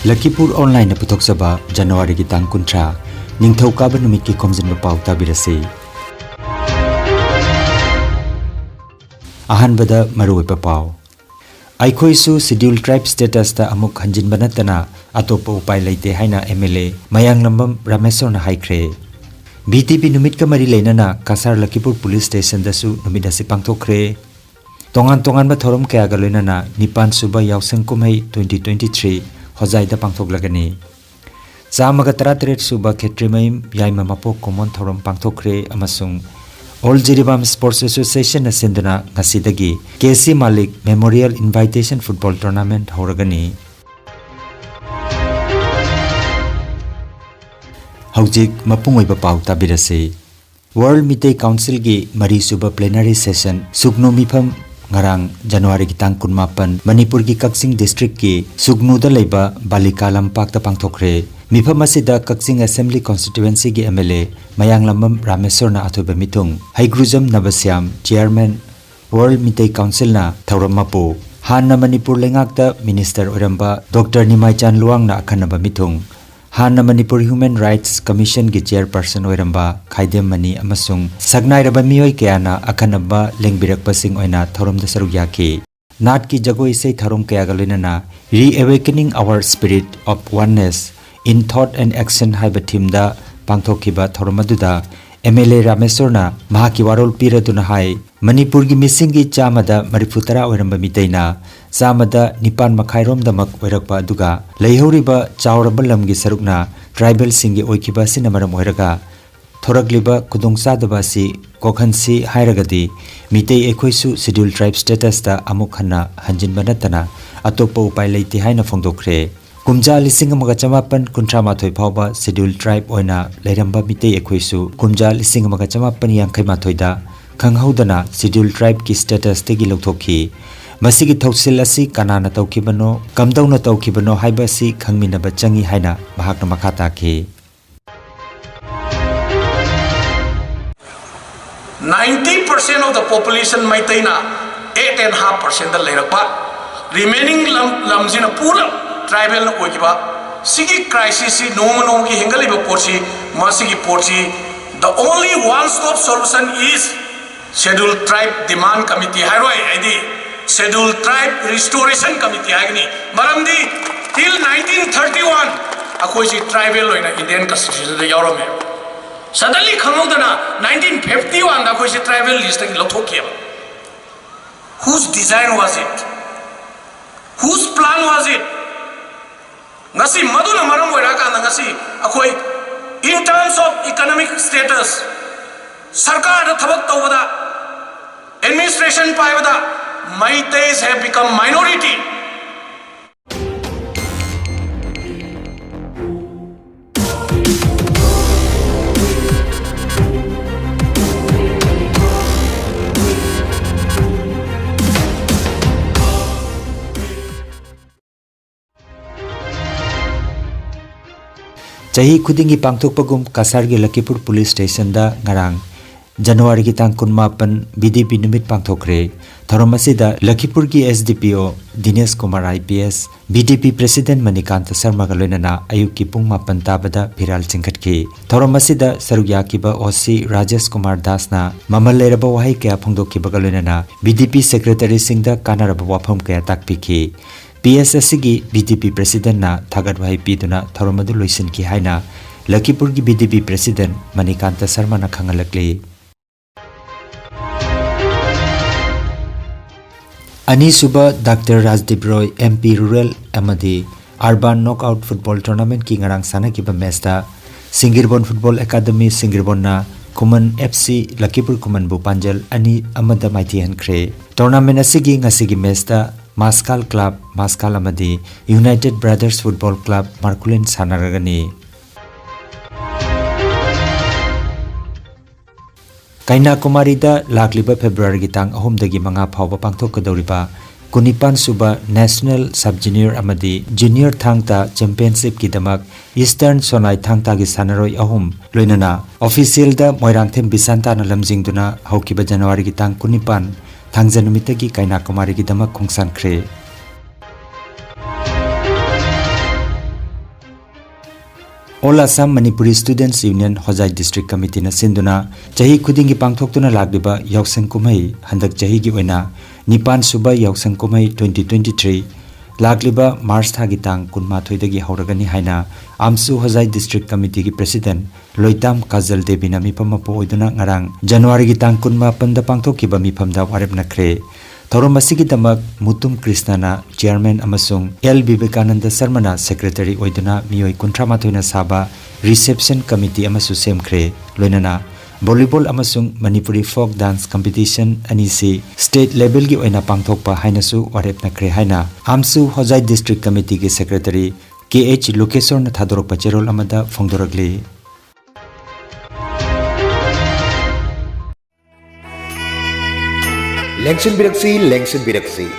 Lakhipuronline putoksaba January ki tang kuntra ningthaukaaba numit ki Khomjinba Pao tabirasi. Ahanbada maruipa Pao. Aikhoisu scheduled tribe status ta amuk hanjinba natana atopa upai leite haina MLA Mayang Lambam Ramesor na haikre. BTP numit ka mari leinana Kasar Lakhipur Police Station dasu numit asi pangthokre. Tongan ba thorom kaya ga loinana Nipan Suba Yausang Kumhai 2023 hozai da pangthoklagani. Chamaga 33 suba khetrimaim yaima mapok common thorom pangthokre amasung All Jiribam Sports Association asinduna ngasidagi KC Malik Memorial Invitation Football Tournament horagani. Haujik mapungoiba pau tabirase. World Mitei Council gi Mari Suba Plenary Session Sugno Mifam ngarang January ki tang 18 Manipur ki Kaksing District ki Sugnu da leiba Balika Lampak ta pangthokre. Mifam asida Kaksing Assembly Constituency gi MLA Mayang Lambam Ramesor na athoba mitung Haigrujam Nabasyam Chairman World Mitei Council na Thauram Mapu Hanna Manipur lengakta Minister Oramba Dr. Nimaichan Luang na akhanaba mitung Hanna Manipur Human Rights Commission gi Chairperson Oramba Khaidem Mani amasung Sagnai raba miyoi kayana akhanaba lengbirakpasing oina thorom da saruk yaki Nat ki jagoi sei tharom kaya galoinana Re-awakening our spirit of oneness in thought and action haiba theme da pangthokiba thoromaduda MLA Ramesor na mahaki warol piraduna hai Manipur gi missing gi chamada marifutara oiramba miteina chamada nipan makhairom damak oirakpa aduga leihoriba chauraba lamgi sarukna tribal singi oikiba sinamaram oiraga thoragliba kudongsa dabasi kokhansi hairagadi mitei ekhoisu scheduled tribe status ta amukhanna hanjinba natana atopa upai leite haina phongdokre Kumja lising amaga chamapan kuntramathoi phawba scheduled tribe oina leiramba mitei ekhoisu kumja lising amaga chamapan yangkhai mathoi da khanghaudana scheduled tribe ki status tegi lokthokhi masigi thausil asi kanana tawkibano kamdauna tawkibano haiba si khangminaba changi haina mahakna makha takhi 90% of the population maitaina 8.5% da leirakpa remaining lamjina pura tribal na oikiba sigi crisis si no ki hengaliba porsi masigi porsi the only one stop solution is scheduled tribe demand committee hairoi id scheduled tribe restoration committee agni maramdi till 1931 akoi si tribal oina Indian constitution da yaurame suddenly khamodana 1951 akoi si tribal list ki lothokya whose design was it whose plan was it Ngasi maduna maram oiraka ngasi akoi in terms of economic status sarkar da thabak tawada administration paibada Maitais have become minority Chahi khudingi pangthokpagum Kasar gi Lakhipur Police Station da ngarang January ki tang 18 BDP numit pangthokre thoramasida Lakhipur gi SDPO Dinesh Kumar IPS BDP President Manikanta Sharma ga loinana ayuk ki pung 8 tabada viral chingkhatki thoramasida sarugya ki ba OC Rajesh Kumar Das na mamal leraba wahai kya phongdok ki ba ga loinana BDP Secretary Singda kanaraba wafam kya takpiki PSSC gi BDP President na thagat wahai piduna thoromadu loisin ki haina Lakhipur gi BDP President Manikanta Sharma na khangalakle Ani suba Dr. Rajdeep Roy MP Rural amadi Urban Knockout Football Tournament ki ngarang sana ki ba match da Singirbon Football Academy Singirbon na Kuman FC Lakhipur Kuman bu Panjal ani amada maiti hankre tournament asigi ngasigi match da Maskal Club Maskal amadi United Brothers Football Club Markulin sanaragani Kaina Kumari da lakliba February gi tang 3 dagi manga phawba pangthokadoriba Kunipan Suba National Sub-Junior amadi Junior Thangta Championship ki damak Eastern Sonai Thangta gi sanaroi ahum loinana official da Moirangthem Bisanta na lamjingduna haukiba January gi tang 19 Thangjanumitagi Kaina Kumari gi damak khongsan khre All Assam Manipuri Students Union Hojai District Committee na sinduna chahi khudingi pangthoktuna lagliba yausang kumai handak chahi gi oina nipan suba yausang kumai 2023 lagliba March thagi tang kunma thoidagi hauragani haina Amsu Hojai District Committee gi President Loitam Kajal Devi na mipam po oiduna ngarang January gi tang kunma panda pangthokiba mipamda warep nakre Thorom asigi damak Mutum Krishnana Chairman amasung L Vivekananda Sarmana Secretary oiduna mioi kuntrama thoina saba Reception Committee amasu semkre loinana Volleyball amasung Manipuri Folk Dance Competition anisi State Level gi oina pangthokpa hainasu warep nakre haina Amsu Hojai District Committee gi Secretary KH Lokesor na thadorok pacherol amada phongdoragli Lengsen Biraksi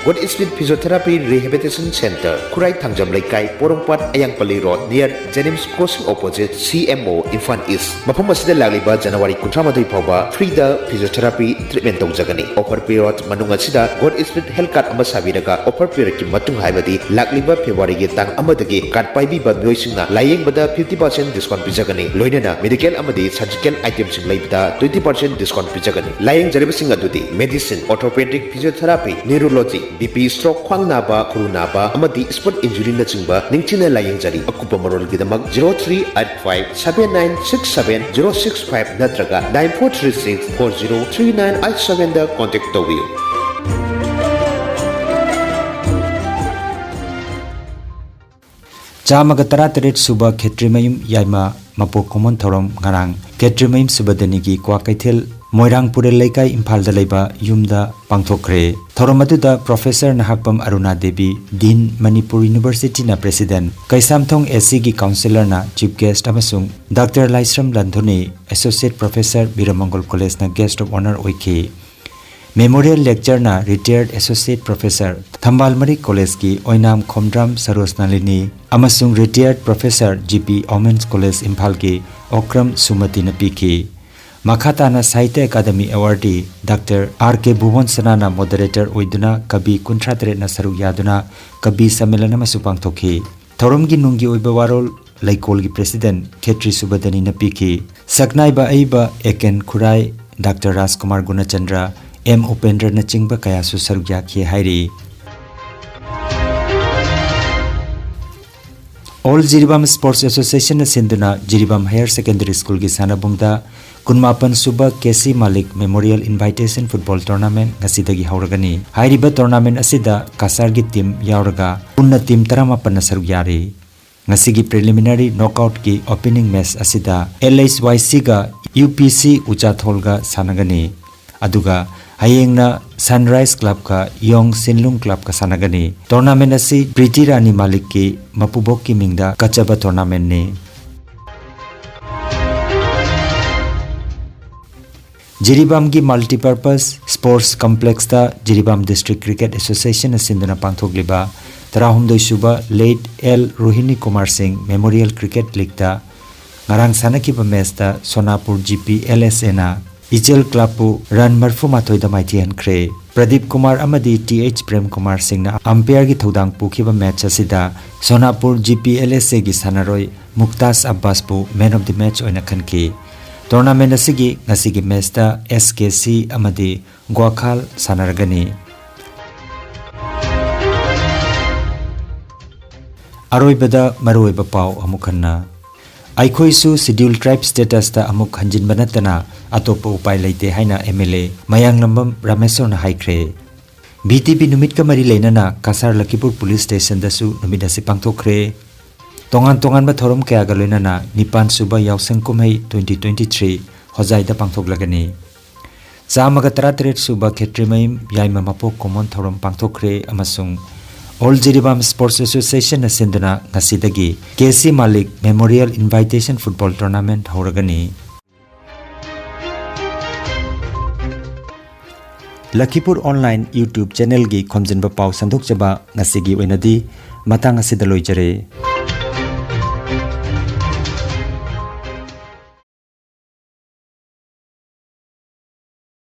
God Spirit Physiotherapy Rehabilitation Center Kurai Thangjam Laikai Porongpat Ayangpalli Road near Jennings Crossing opposite CMO Infant East Mafam asida lagliba January 13 fauba free the physiotherapy treatment tawjagani offer period manung asida God Spirit health card ama sabiraga offer period ki matung haibadi lagliba February gi tang amadagi card paibi ba myoisingna layingbada 50% discount pijagani loinana medical amadi surgical items sing laibda 20% discount pijagani laying jaribasing adudi medicine orthopedic physiotherapy neurology BP stroke khwang naba khuru naba amadi sport injury na chingba ningchina laying jari akupa marol gidamak 0385796765 natraga 9436403987 da contact tawiyo Chamaga tarateret suba Khetrimayum Yaima Mapok Common Thorom Ngarang Khetrimayum Subadanigi Kwa Kaithel Moirang Purel Laikai Imphal da Leiba Yumda Pangthokre Thorom aduda Professor Nahakpam Aruna Devi Dean Manipur University na President Kaisamthong SC gi Counselor na Chief Guest amasung Dr. Laisram Landhoni Associate Professor Biramangol College na Guest of Honor oike Memorial Lecture na Retired Associate Professor Thambalmari College ki Oinam Khomdram Sarosnalini amasung Retired Professor GP Omens College Imphal ki Okram Sumati na piki Makhatana Sahitya Academy Awardee Dr. R.K. Bhuvan Sanana Moderator oiduna Kabi Kuntratre na saruk yaduna Kabi Sammelana masupang thokhi Thoromgi nungi oiba warol Laikol gi President Khetri Subadani na piki Saknai ba aiba Eken Khurai Dr. Rajkumar Gunachandra M. Upendra na chingba kaya su saruk yakhi hairi All Jiribam Sports Association na sinduna Jiribam Higher Secondary School gi sanabungda Kunmapan Suba Kesi Malik Memorial Invitation Football Tournament ngasidagi hauragani hairiba tournament asida Kasar gi team yauraga punna team 18 na saruk yari ngasigi preliminary knockout ki opening match asida LHYC ga UPC Uchathol ga sanagani aduga hayengna Sunrise Club ka Yong Sinlung Club ka sanagani tournament asi Priti Rani Malik ki mapubok ki mingda kachaba tournament ni Jiribam gi Multipurpose Sports Complex ta Jiribam District Cricket Association asinduna pangthogliba Tarahumdoi suba late L Rohini Kumar Singh Memorial Cricket League ta ngarang sanakiba match ta Sonapur GP LSA na Ichel Club pu run marfu mathoi da maiti hankre Pradeep Kumar amadi TH Prem Kumar Singh na umpire gi thodang pukhiba match asida Sonapur GP LSA gi sanaroi Muktas Abbas pu man of the match oina khanki Tournament asigi ngasigi match ta SKC amadi Gwakhal sanaragani Aroibada maroiba pau amukhanna Aikhoisu scheduled tribe status ta amuk hanjinba natana atopa upai leite haina MLA Mayang Nambam Ramesor na haikre BTP numit ka mari leinana Kasar Lakhipur Police Station dasu numit asi pangthokre Tongan ba thorom kaya ga loinana Nipan Suba Yausang Kumhai 2023 Hojai da pangthoklagani Chamaga 33 Suba Khetrimayim Yaima Mapok Common Thorom pangthokre amasung All Jiribam Sports Association na sinduna ngasidagi KC Malik Memorial Invitation Football Tournament hauragani Lakhipuronline YouTube channel gi Khomjinba Pao sandok chaba ngasigi oinadi matang asida loijare